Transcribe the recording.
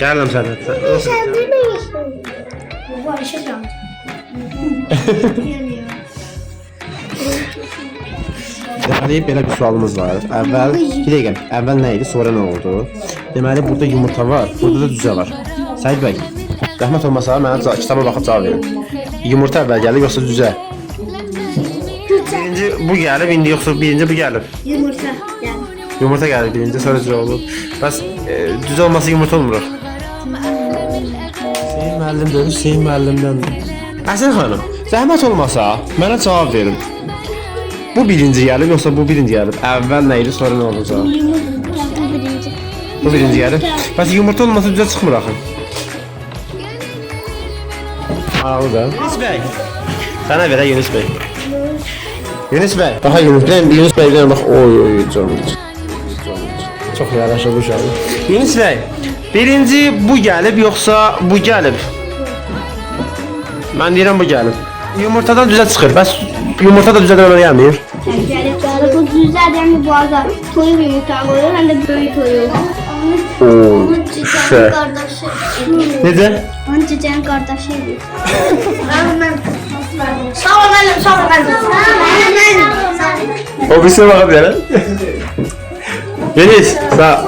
Gəlirəm sənə. Sen bilmiyorsun. Bu Ayşe canım. Deməli, belə bir sualımız var. Əvvəl, bir dəqiqə, əvvəl nə idi, sonra nə oldu? Deməli, burada yumurta var, burada da cüzə var. Səid bəy, rəhmət olmasa mənə kitaba baxıb cavab verin. Yumurta əvvəl gəlib, yoxsa cüzə? Birinci bu gəlib, indi yoxsa birinci bu gəlib? Yumurta yani. Yumurta gəlib birinci, sonra cüzə olub. Bəs cüzə olmasa yumurta olmur. Hüseyin müəllimdir, Hüseyin müəllimdəndir. Əsən xanım, zəhmət olmasa mənə cavab verin. Bu birinci gəlib, yoxsa bu birinci gəlib? Əvvəl nə idi, sonra nə olacaq? Bu birinci gəlib. Bəs yumurta olmasa düzə çıxmır axı. Ağlı da. Yunus bəy. Sənə verə Yunus bəy. Yunus bəy. Daha Yunus bəy, Yunus bəydən bax. Oy canım. Çox yaraşır bu uşaq. Yunus bəy. Birinci bu gəlib, yoxsa bu gəlib? Mən deyirəm bu gəlib. Yumurtadan düzə çıxır. Bəs yumurta da düzədən ona gəlmir. Bu güzel yani bu arada toyun yumurta koyuyor hem de böyle koyuyor. Onun çiçeğin kardeşi. Necə? Onun çiçeğin kardeşi. Sağ ol annem, sağ ol annem. O bir şey baxa bilər. Yunus, sağ.